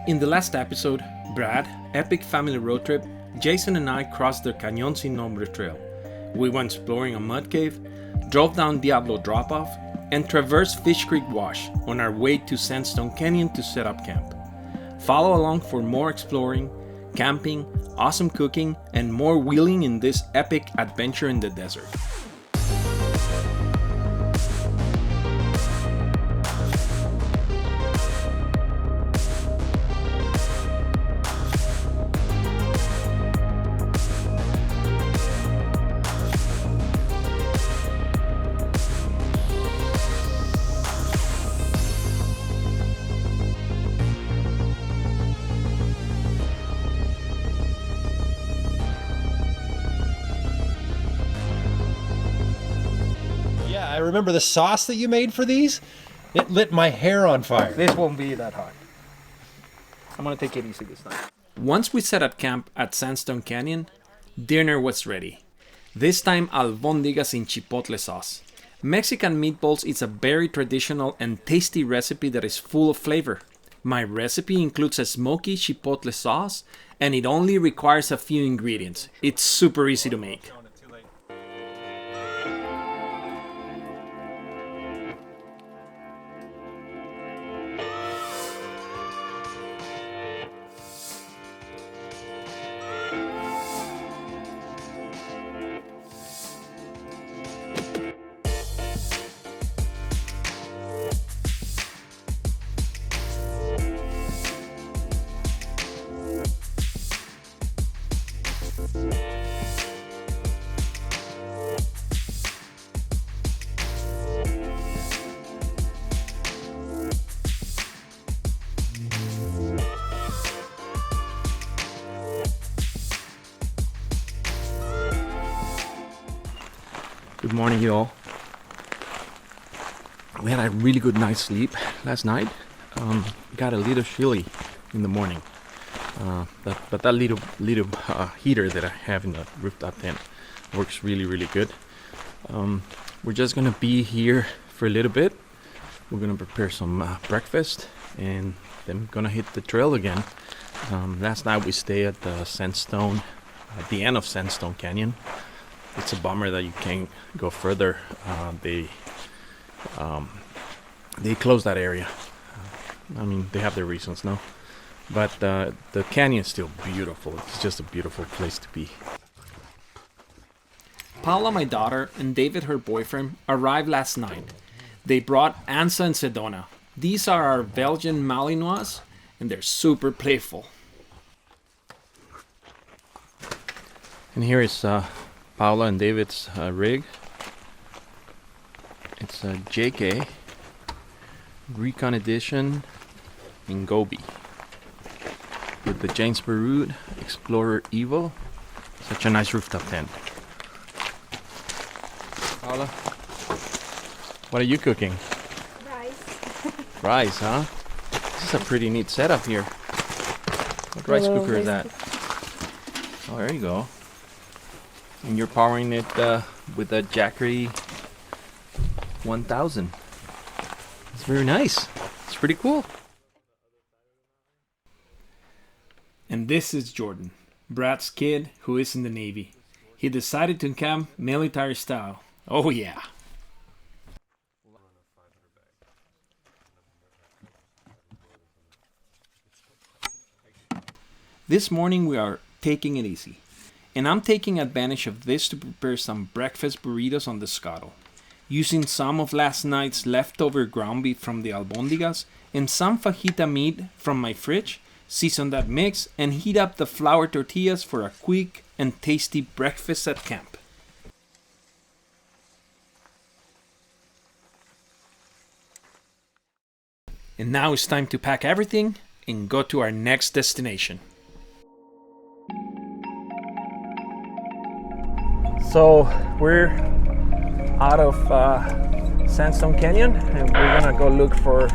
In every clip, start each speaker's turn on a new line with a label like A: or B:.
A: In the last episode, Brad, Epic Family Road Trip, Jason and I crossed the Cañón Sin Nombre trail. We went exploring a mud cave, drove down Diablo Drop-Off, and traversed Fish Creek Wash on our way to Sandstone Canyon to set up camp. Follow along for more exploring, camping, awesome cooking, and more wheeling in this epic adventure in the desert.
B: I remember the sauce that you made for these. It lit my hair on fire.
C: This won't be that hard. I'm gonna take it easy this time.
A: Once we set up camp at Sandstone Canyon, dinner was ready. This time albóndigas in chipotle sauce. Mexican meatballs is a very traditional and tasty recipe that is full of flavor. My recipe includes a smoky chipotle sauce and it only requires a few ingredients. It's super easy to make. Good morning, you all. We had a really good night's sleep last night. Got a little chilly in the morning, but that little heater that I have in the rooftop tent works really good. We're just gonna be here for a little bit. We're gonna prepare some breakfast and then gonna hit the trail again. Last night we stayed at the Sandstone, at the end of Sandstone Canyon. It's a bummer that you can't go further. They closed that area. I mean, they have their reasons, no? But the canyon's still beautiful. It's just a beautiful place to be. Paula, my daughter, and David, her boyfriend, arrived last night. They brought Ansa and Sedona. These are our Belgian Malinois, and they're super playful. And here is Paula and David's rig. It's a JK Recon Edition in Gobi with the James Baroud Explorer Evo. Such a nice rooftop tent. Paula, what are you cooking?
D: Rice.
A: Rice, huh? This is a pretty neat setup here. What rice cooker is that? Oh, there you go. And you're powering it with a Jackery 1000. It's very nice. It's pretty cool. And this is Jordan, Brad's kid who is in the Navy. He decided to camp military style. Oh yeah. This morning we are taking it easy. And I'm taking advantage of this to prepare some breakfast burritos on the scuttle, using some of last night's leftover ground beef from the albóndigas and some fajita meat from my fridge. Season that mix and heat up the flour tortillas for a quick and tasty breakfast at camp. And now it's time to pack everything and go to our next destination. So we're out of Sandstone Canyon and we're gonna go look for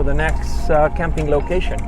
A: the next camping location.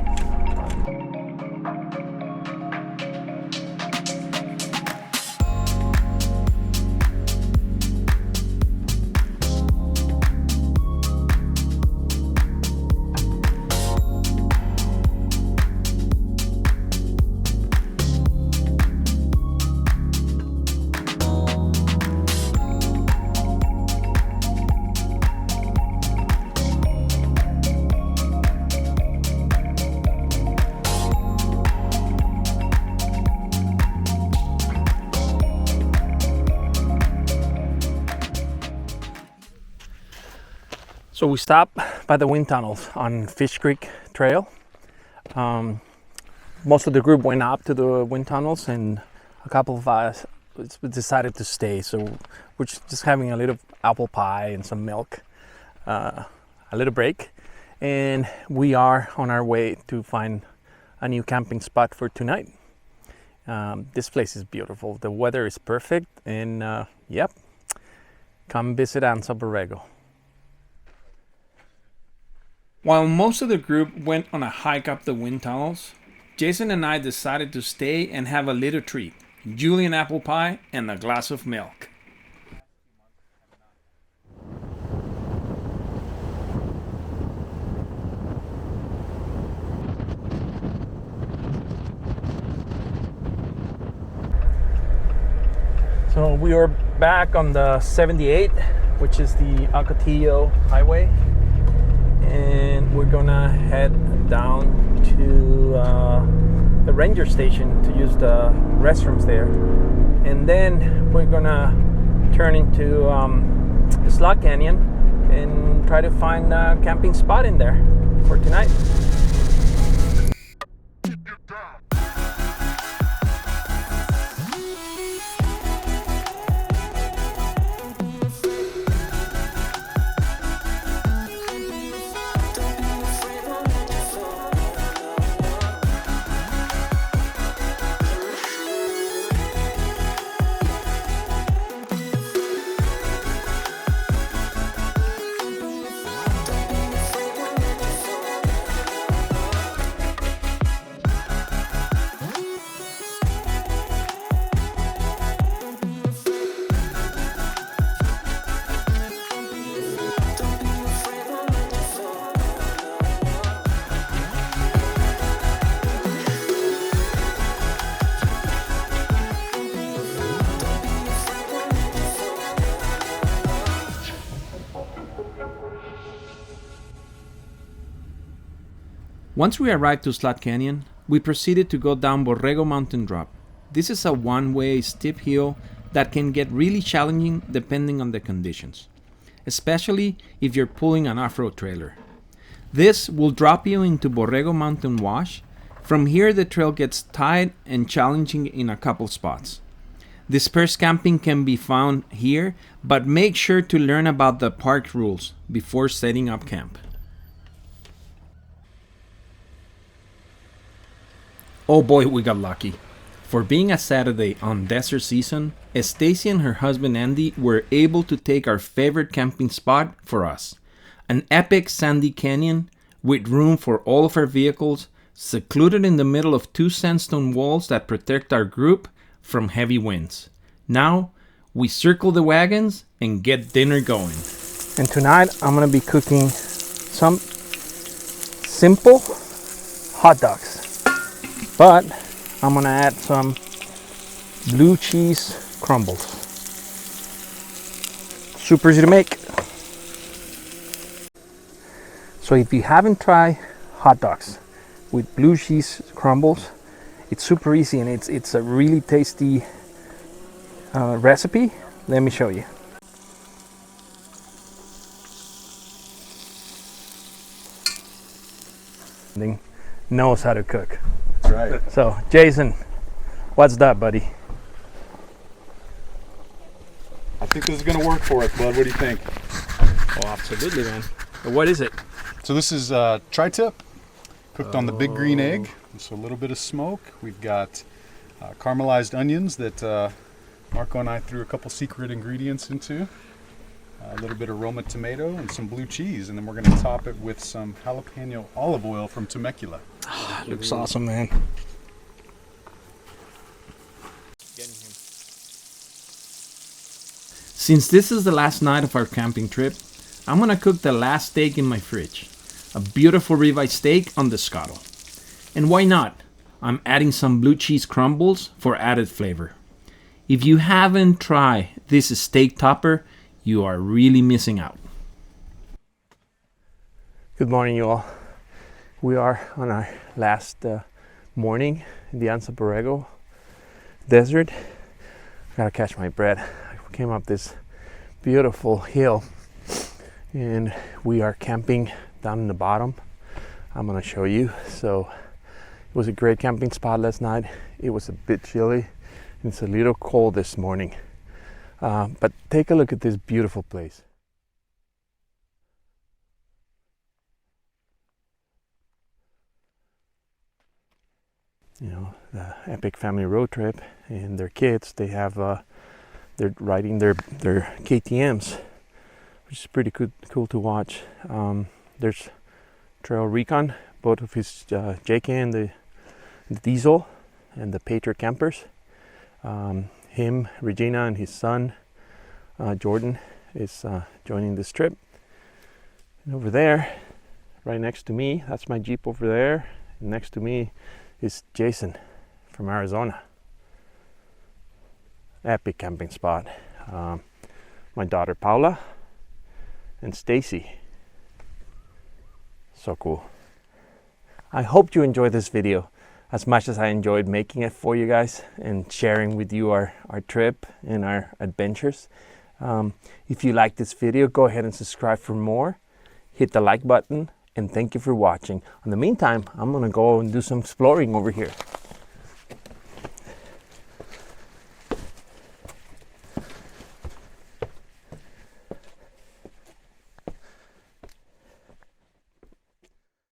C: So we stopped by the wind tunnels on Fish Creek Trail. Most of the group went up to the wind tunnels, and a couple of us decided to stay. So we're just having a little apple pie and some milk, a little break, and we are on our way to find a new camping spot for tonight. This place is beautiful. The weather is perfect, and yep, come visit Anza Borrego. While most of the group went on a hike up the wind tunnels, Jason and I decided to stay and have a little treat: Julian apple pie and a glass of milk. So we are back on the 78, which is the Alcatillo highway, and we're gonna head down to the ranger station to use the restrooms there, and then we're gonna turn into the Slot Canyon and try to find a camping spot in there for tonight. Once we arrived to Slot Canyon, we proceeded to go down Borrego Mountain Drop. This is a one-way steep hill that can get really challenging depending on the conditions, especially if you're pulling an off-road trailer. This will drop you into Borrego Mountain Wash. From here, the trail gets tight and challenging in a couple spots. Dispersed camping can be found here, but make sure to learn about the park rules before setting up camp. Oh boy, we got lucky. For being a Saturday on desert season, Stacy and her husband Andy were able to take our favorite camping spot for us. An epic sandy canyon with room for all of our vehicles, secluded in the middle of two sandstone walls that protect our group from heavy winds. Now, we circle the wagons and get dinner going. And tonight, I'm gonna be cooking some simple hot dogs. But I'm gonna add some blue cheese crumbles. Super easy to make. So if you haven't tried hot dogs with blue cheese crumbles, it's super easy, and it's a really tasty recipe. Let me show you. Knows how to cook.
E: Right.
C: So, Jason, what's that, buddy?
E: I think this is going to work for us, bud. What do you think?
C: Oh, absolutely, man. What is it?
E: So this is tri-tip, cooked on the big green egg. So a little bit of smoke. We've got caramelized onions that Marco and I threw a couple secret ingredients into. A little bit of Roma tomato and some blue cheese. And then we're going to top it with some jalapeno olive oil from Temecula.
C: Looks awesome, man. Since this is the last night of our camping trip, I'm gonna cook the last steak in my fridge. A beautiful ribeye steak on the scuttle. And why not? I'm adding some blue cheese crumbles for added flavor. If you haven't tried this steak topper, you are really missing out. Good morning, you all. We are on our last morning in the Anza Borrego desert. I gotta catch my breath. I came up this beautiful hill,
A: and we are camping down in the bottom. I'm gonna show you. So it was a great camping spot last night. It was a bit chilly. It's a little cold this morning, but take a look at this beautiful place. You know, the epic family road trip, and their kids, they have they're riding their KTMs, which is pretty cool to watch. There's Trail Recon, both of his JK and the Diesel and the Patriot campers. Him, Regina, and his son Jordan is joining this trip. And over there, right next to me, that's my Jeep over there. And next to me is Jason from Arizona. Epic camping spot. My daughter Paula and Stacy. So cool. I hope you enjoyed this video as much as I enjoyed making it for you guys and sharing with you our trip and our adventures. If you like this video, go ahead and subscribe for more. Hit the like button, and thank you for watching. In the meantime, I'm gonna go and do some exploring over here.